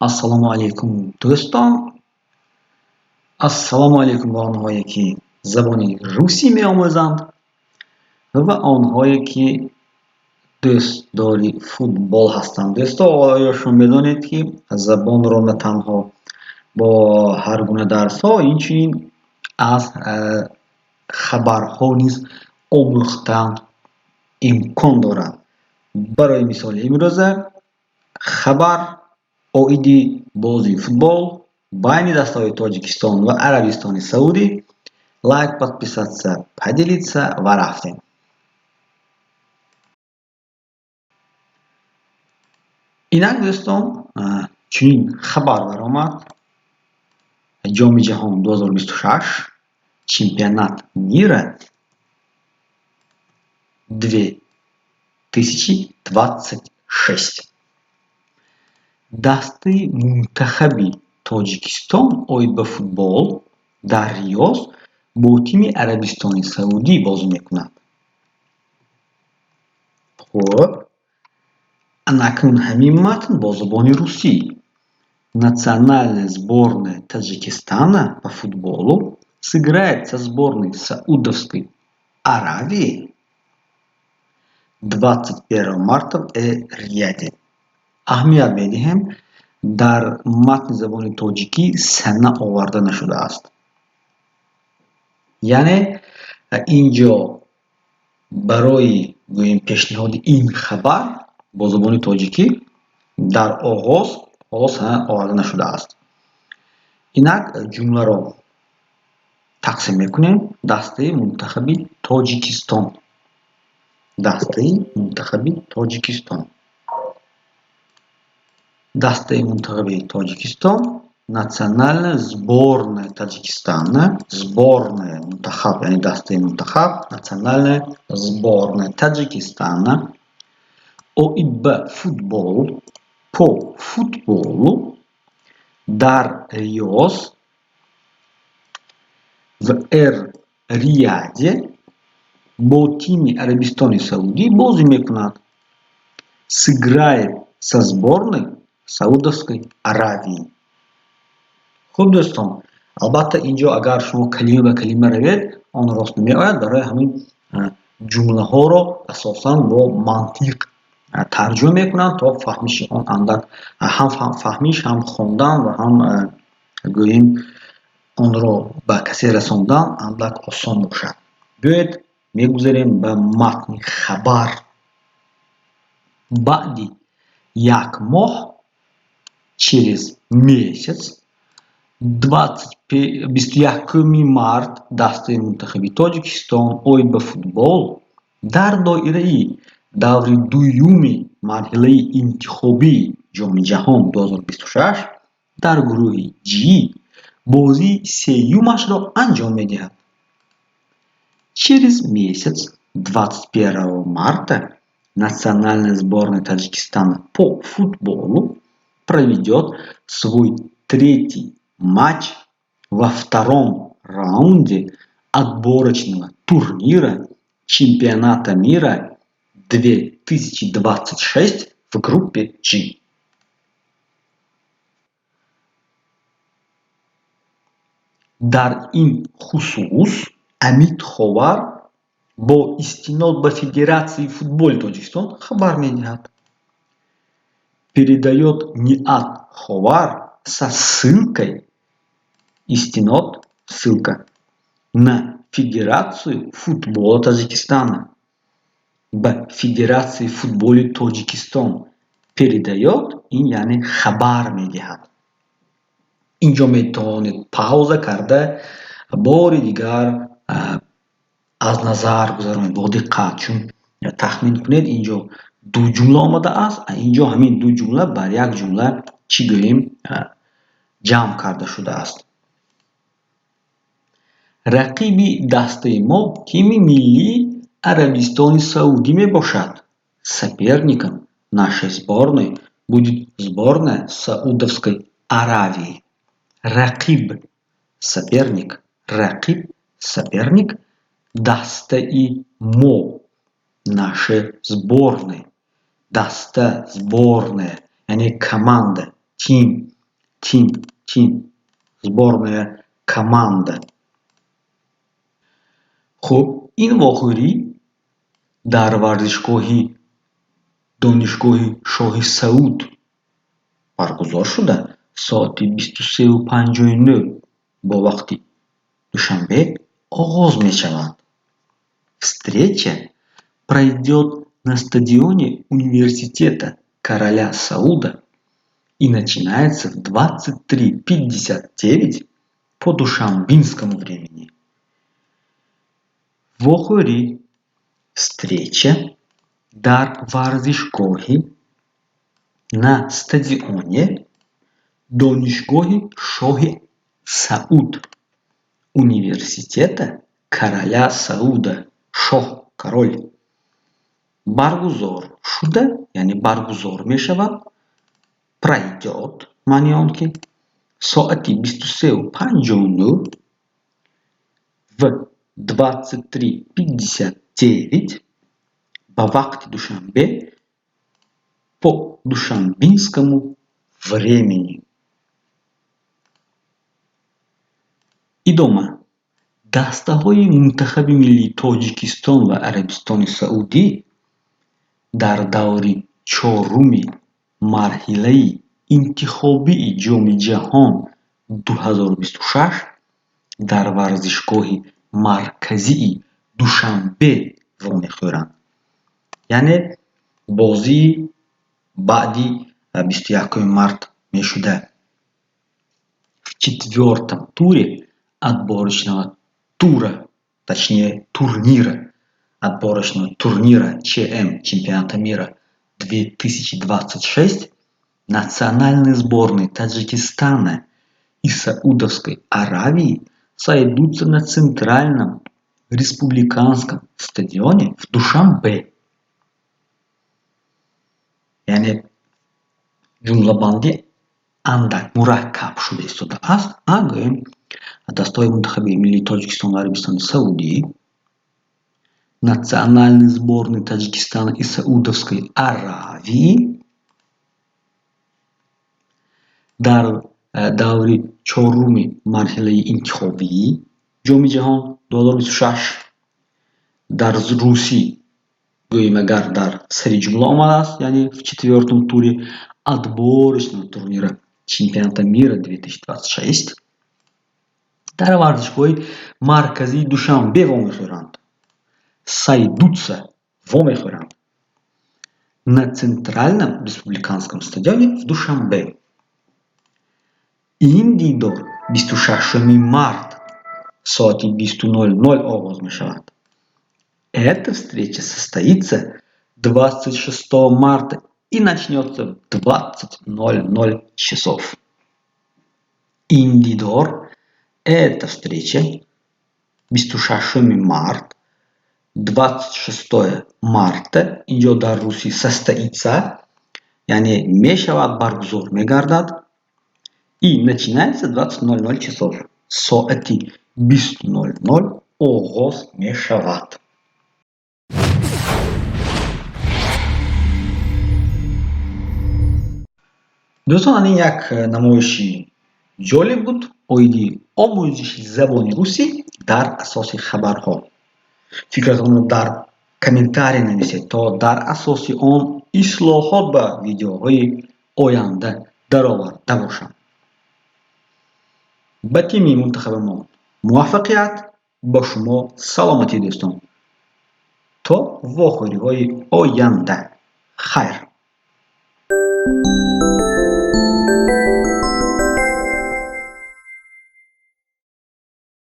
Assalomu alaykum do'ston. Assalomu alaykum به آنهایی که زبان روسی می‌آموزند و آنهایی که دوست داری فوتبال هستند. دوستان آیا شما می‌دانید که زبان را نه تنها با هر گونه درس‌ها اینچنین از خبرها نیز آموختن امکان دارد. برای مثال امروزه خبر اویدی بازی футбол байн дастови Тоҷикистон ва Арабистони Саудӣ. Лайк, подписаться, поделиться ва рафтем. Инак дӯстон, чунин хабар баромад. ҷоми ҷаҳон 2026 чемпионат мира 2026. Дастаи мунтахаби Тоҷикистон оид ба футбол дар Риёз бо тими Арабистони Саудӣ бозӣ мекунад. Хуб, анакун ҳамин матн бо забони русӣ. Национальная сборная Таджикистана по футболу сыграет со сборной Саудовской Аравии 21 марта в Эр-Рияде. аҳамият медиҳем, дар матни забони тоҷикӣ сана оварда нашудааст. яъне инҷо барои гӯем пешниҳоди ин хабар бо забони тоҷикӣ дар оғоз сана оварда нашудааст. инак ҷумларо тақсим мекунем. Дастаи мунтахаби Тоҷикистон. Дастаи мунтахаби Тоҷикистон. Дастаи мунтахаби Тоҷикистон. Национальная сборная Таджикистана. Сборная мунтахаб, яъне дастаи мунтахаб. Национальная сборная Таджикистана оид ба футбол, по футболу дар Риёз в Эр-Рияде бо тими Арабистони Саудӣ бозӣ мекунад. Сыграет со сборной Саудовской Аравии. Хуб дӯстон, албатта инҷо агар шумо калима ба калима равед, он рост намеояд. барои ҳамин ҷумлаҳоро асосан бо мантиқ тарҷума мекунанд, то фаҳмиши он андак ҳам фаҳмиш, ҳам хондан ва ҳам гӯем онро ба касе расондан андак осон бошад. биёед мегузарем ба матни хабар. баъди як моҳ, через месяц, 21 март, дастаи мунтахаби Тоҷикистон оид ба футбол дар доираи даври дуюми марҳилаи интихобии ҷоми ҷаҳон 2026 дар гурӯҳи G бозии сеюмашро анҷом медиҳад. Через месяц, 21 марта, Национальная сборная Таджикистана по футболу проведет свой третий матч во втором раунде отборочного турнира чемпионата мира 2026 в группе G. дар ин хусус Амид Ховар бо истинод ба Федерации футболи Тоҷикистон хабар медиҳад. Передает Ниат Ховар со ссылкой истинод, ссылка на Федерацию футбола Таджикистана. Ба Федерации футболи Тоҷикистон передает, ин яъне хабар медиҳад. инҷо метавонед пауза карда бори дигар аз назар гузаронед бо диққат, чун тахмин кунед инҷо ду ҷумла омадааст, инҷо ҳамин ду ҷумла бар як ҷумла чӣ гӯем ҷамъ карда шудааст. рақиби дастаи мо тими миллии Арабистони Саудӣ мебошад. Соперником нашей сборной будет сборная Саудовской Аравии. Рақиб соперник, рақиб соперник, дастаи мо нашей сборной. Даста сборная, яъне команда, тим, Тим. Сборная, команда. خب این واخوری در دانشگاه شاه سعود برگزار شده ساعت 23:59 با وقت دوشنبه آغاز می شود. Встреча пройдет на стадионе университета короля Сауда и начинается в 23:59 по душанбинскому времени. واخوری встреча در ورزشگاه на стадионе دانشگاه شاه سعود университета короля Сауда شاه король баргузор шуда яъне баргузор мешавад пройдет маъни он ки соати 23:59 в 23:59 по вақти душанбе по душанбинскому времени. идома дастаҳои мунтахаби миллии тоҷикистон ва арабистони саудӣ дар даври чоруми марҳилаи интихобии ҷоми ҷаҳон 2026 дар варзишгоҳи марказии душанбе вомехӯранд. яъне бозии баъди 21 март мешуда. В четвертом туре отборочного тура, точнее турнира, отборочного турнира ЧМ чемпионата мира 2026 национальные сборные Таджикистана и Саудовской Аравии сойдутся на центральном республиканском стадионе в Душанбе. яъне ҷумлабандӣ андак мураккаб шуда истодааст. агоем дастаҳои мунтахаби миллии тоҷикистон ва арабистони саудӣ, национальной сборной Таджикистана и Саудовской Аравии дар даври чоруми марҳилаи интихобии ҷоми ҷаҳон 2026 дар русӣ гӯем агар дар сари ҷумла омадааст, яъне в четвертом туре отборочного турнира чемпионата мира 2026 дар варзишгоҳи марказии душанбе вомехӯранд. сойдутся вомехӯранд на центральном республиканском стадионе в Душанбе. ин дидор 26 март соати 20:00 оғоз мешавад. Эта встреча состоится 26 марта и начнется в 20:00 часов. Индидор, эта встреча 26 март 26 марта инҷо дар Русӣ состоится, яъне мешавад баргузор мегардад и начинается 20:00 часов. соати 20:00 оғоз мешавад. дӯстон, ин як намоиши ҷолиб буд оиди омӯзиши забони русӣ дар асоси хабарҳо. фикратонро дар комментарий нависед то дар асоси он ислоҳот ба видеоҳои оянда дароварда бошанд. ба тими мунтахаби мо муваффақият, ба шумо саломатӣ дӯстон. то вохӯриҳои оянда. хайр.